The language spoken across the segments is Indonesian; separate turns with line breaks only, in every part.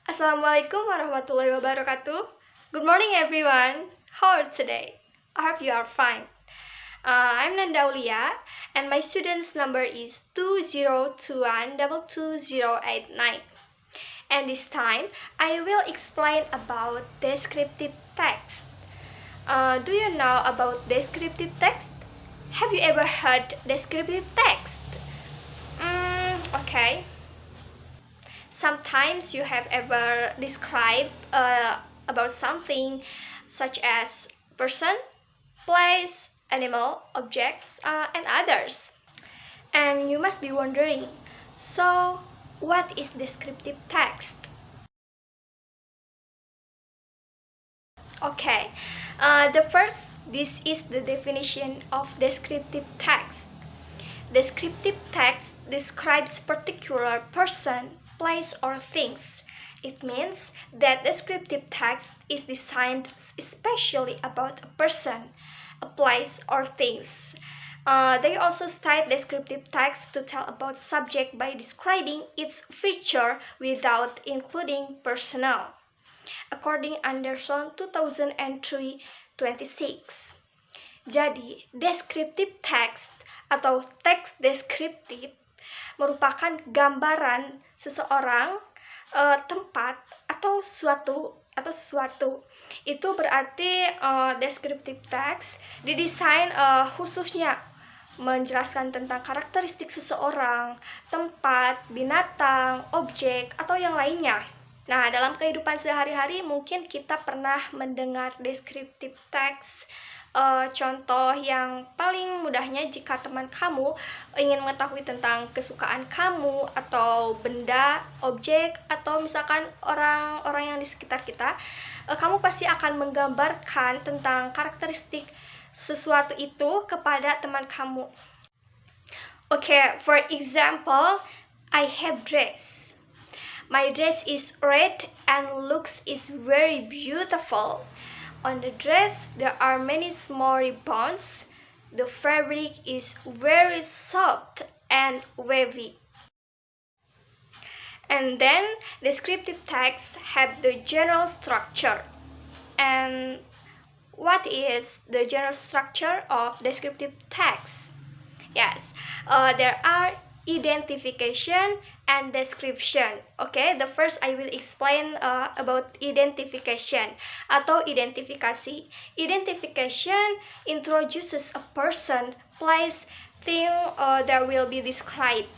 Assalamualaikum warahmatullahi wabarakatuh. Good morning everyone. How are you today? I hope you are fine. I'm Nandaulia and my student's number is 2021-22089. And this time I will explain about descriptive text. Do you know about descriptive text? Have you ever heard descriptive text? Okay. Sometimes you have ever described about something such as person, place, animal, objects, and others. And you must be wondering, so what is descriptive text? Okay, this is the definition of descriptive text. Descriptive text describes particular person, place, or things. It means that descriptive text is designed especially about a person, a place, or things. They also cite descriptive text to tell about subject by describing its feature without including personnel. According Anderson 2003-26. Jadi, descriptive text atau teks deskriptif merupakan gambaran seseorang, tempat, atau sesuatu. Itu berarti descriptive text didesain khususnya menjelaskan tentang karakteristik seseorang, tempat, binatang, objek, atau yang lainnya. Nah, dalam kehidupan sehari-hari mungkin kita pernah mendengar descriptive text. Contoh yang paling mudahnya, jika teman kamu ingin mengetahui tentang kesukaan kamu atau benda, objek, atau misalkan orang-orang yang di sekitar kita, kamu pasti akan menggambarkan tentang karakteristik sesuatu itu kepada teman kamu. Okay, for example, I have dress. My dress is red and looks is very beautiful. On the dress, there are many small ribbons. The fabric is very soft and wavy. And then, descriptive texts have the general structure. And what is the general structure of descriptive text? Yes, there are identification and description. Okay, the first I will explain about identification atau identifikasi. Identification introduces a person, place, thing that will be described.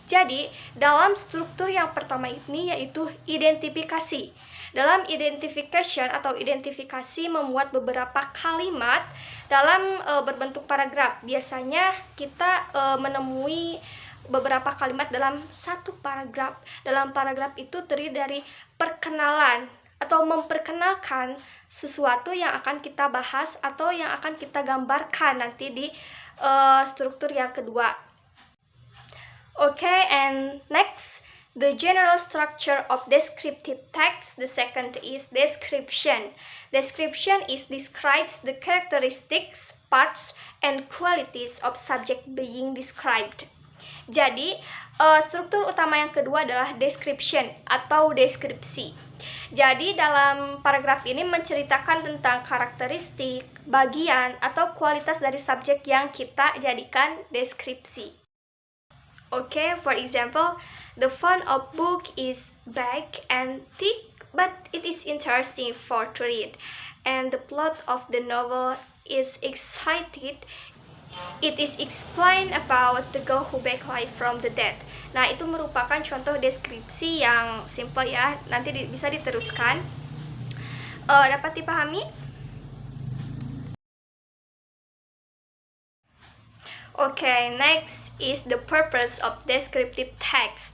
Jadi, dalam struktur yang pertama ini yaitu identifikasi. Dalam identification atau identifikasi memuat beberapa kalimat dalam berbentuk paragraf. Biasanya kita menemui beberapa kalimat dalam satu paragraf. Dalam paragraf itu terdiri dari perkenalan atau memperkenalkan sesuatu yang akan kita bahas atau yang akan kita gambarkan nanti di struktur yang kedua. Okay, and next, the general structure of descriptive text. The second is description. Description describes the characteristics, parts, and qualities of subject being described. Jadi, struktur utama yang kedua adalah description atau deskripsi. Jadi, dalam paragraf ini menceritakan tentang karakteristik, bagian, atau kualitas dari subjek yang kita jadikan deskripsi. Okay, for example, the font of book is big and thick, but it is interesting for to read. And the plot of the novel is excited. It is explained about the girl who back life from the dead. Nah, itu merupakan contoh deskripsi yang simple ya. Nanti bisa diteruskan. Dapat dipahami? Okay, next is the purpose of descriptive text.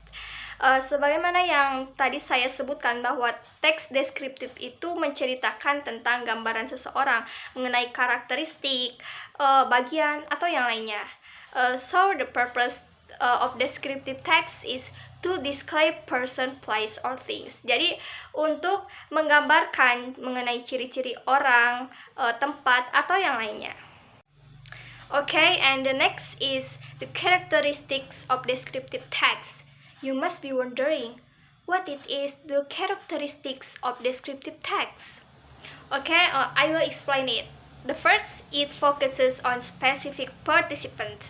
Sebagaimana yang tadi saya sebutkan bahwa teks deskriptif itu menceritakan tentang gambaran seseorang mengenai karakteristik, bagian, atau yang lainnya. So the purpose of descriptive text is to describe person, place, or things. Jadi untuk menggambarkan mengenai ciri-ciri orang, tempat, atau yang lainnya. Okay, and the next is the characteristics of descriptive text. You must be wondering, what it is the characteristics of descriptive text. Okay, I will explain it. The first, it focuses on specific participant.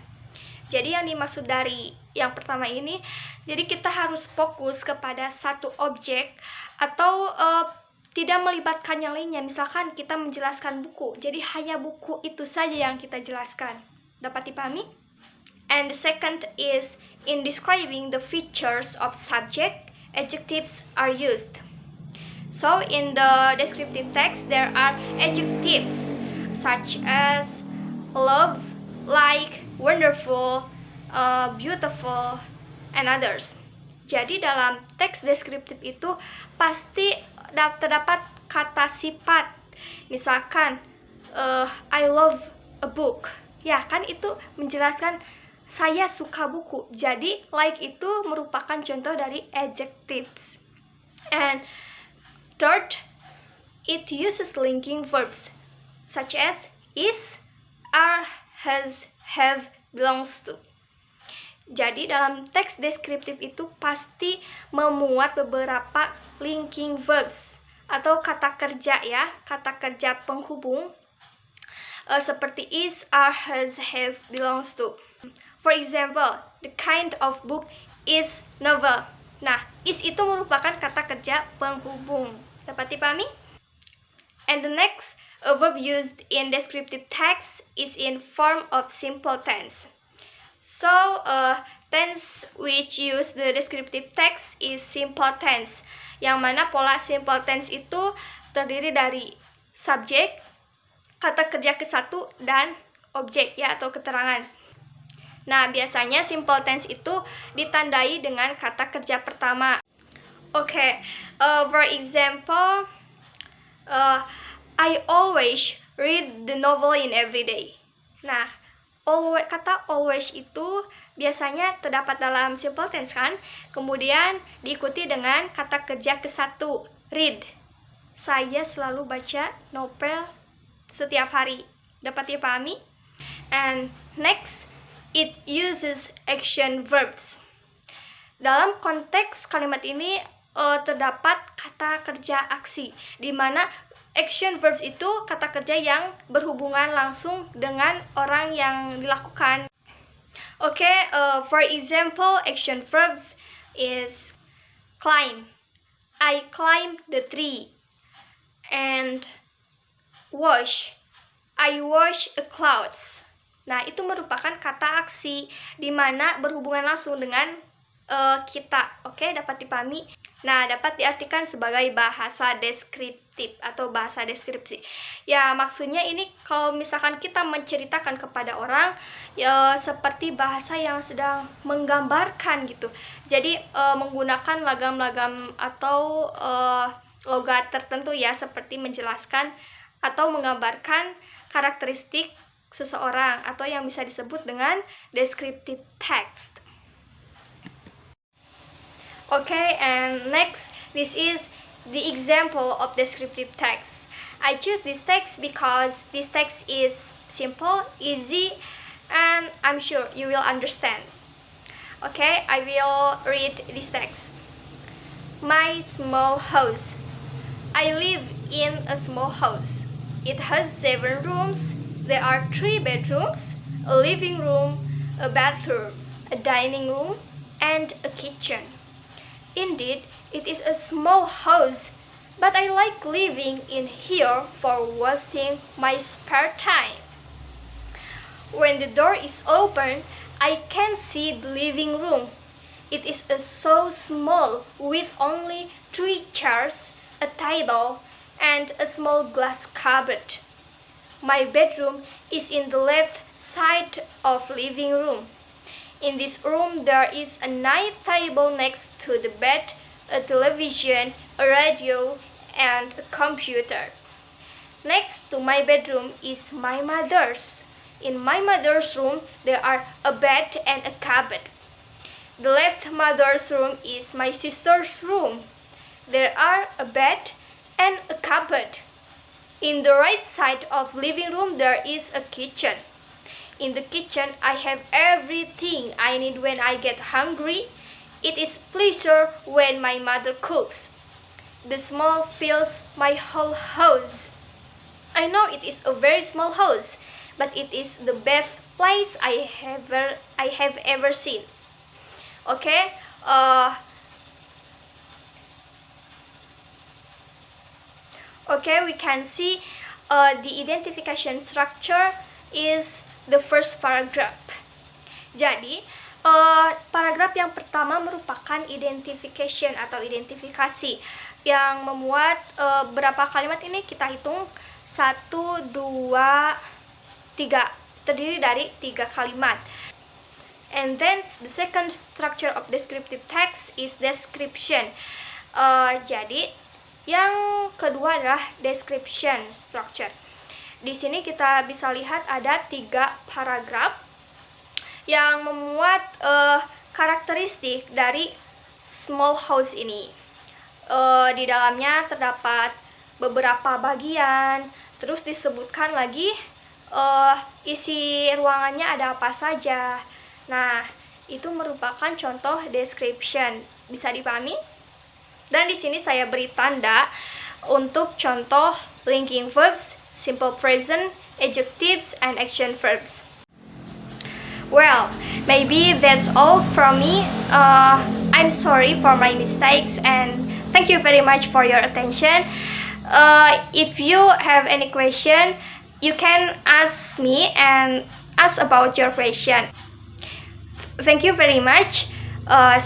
Jadi yang dimaksud dari yang pertama ini, jadi kita harus fokus kepada satu objek atau tidak melibatkan yang lainnya. Misalkan kita menjelaskan buku, jadi hanya buku itu saja yang kita jelaskan. Dapat dipahami? And the second is in describing the features of subject, adjectives are used. So in the descriptive text, there are adjectives such as love, like, wonderful, beautiful, and others. Jadi dalam teks deskriptif itu pasti terdapat kata sifat. Misalkan I love a book. Ya kan, itu menjelaskan saya suka buku. Jadi like itu merupakan contoh dari adjectives. And third, it uses linking verbs such as is, are, has, have, belongs to. Jadi dalam teks deskriptif itu pasti memuat beberapa linking verbs atau kata kerja ya, kata kerja penghubung seperti is, are, has, have, belongs to. For example, the kind of book is novel. Nah, is itu merupakan kata kerja penghubung. Dapat dipahami? And the next verb used in descriptive text is in form of simple tense. So, tense which use the descriptive text is simple tense. Yang mana pola simple tense itu terdiri dari subjek, kata kerja kesatu, dan objek ya atau keterangan. Nah, biasanya simple tense itu ditandai dengan kata kerja pertama. Okay, for example, I always read the novel in every day. Nah, kata always itu biasanya terdapat dalam simple tense kan? Kemudian diikuti dengan kata kerja kesatu, read. Saya selalu baca novel setiap hari. Dapat dipahami? And next, it uses action verbs. Dalam konteks kalimat ini terdapat kata kerja aksi, di mana action verbs itu kata kerja yang berhubungan langsung dengan orang yang dilakukan. Okay, for example, action verb is climb. I climb the tree. And wash. I wash the clouds. Nah, itu merupakan kata aksi di mana berhubungan langsung dengan kita. Oke, dapat dipahami? Nah, dapat diartikan sebagai bahasa deskriptif atau bahasa deskripsi. Ya, maksudnya ini kalau misalkan kita menceritakan kepada orang ya seperti bahasa yang sedang menggambarkan gitu. Jadi menggunakan lagam-lagam atau logat tertentu ya, seperti menjelaskan atau menggambarkan karakteristik seseorang atau yang bisa disebut dengan descriptive text. Okay, and next, this is the example of descriptive text. I choose this text because this text is simple, easy, and I'm sure you will understand. Okay, I will read this text. My small house. I live in a small house. It has 7 rooms. There are 3 bedrooms, a living room, a bathroom, a dining room, and a kitchen. Indeed, it is a small house, but I like living in here for wasting my spare time. When the door is open, I can see the living room. It is so small with only 3 chairs, a table, and a small glass cupboard. My bedroom is in the left side of living room. In this room, there is a night table next to the bed, a television, a radio, and a computer. Next to my bedroom is my mother's. In my mother's room, there are a bed and a cupboard. The left mother's room is my sister's room. There are a bed and a cupboard. In the right side of living room, there is a kitchen. In the kitchen, I have everything I need when I get hungry. It is pleasure when my mother cooks. The smell fills my whole house. I know it is a very small house, but it is the best place I have ever seen. Okay, we can see the identification structure is the first paragraph. Jadi, paragraf yang pertama merupakan identification atau identifikasi yang memuat berapa kalimat ini kita hitung 1, 2, 3, terdiri dari 3 kalimat. And then the second structure of descriptive text is description. Jadi yang kedua adalah description structure. Di sini kita bisa lihat ada 3 paragraf yang memuat karakteristik dari small house ini. Di dalamnya terdapat beberapa bagian, terus disebutkan lagi isi ruangannya ada apa saja. Nah, itu merupakan contoh description. Bisa dipahami? Dan di sini saya beri tanda untuk contoh linking verbs, simple present, adjectives, and action verbs. Well, maybe that's all from me. I'm sorry for my mistakes and thank you very much for your attention. If you have any question, you can ask me and ask about your question. Thank you very much.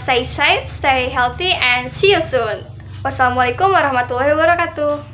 Stay safe, stay healthy, and see you soon. Wassalamualaikum warahmatullahi wabarakatuh.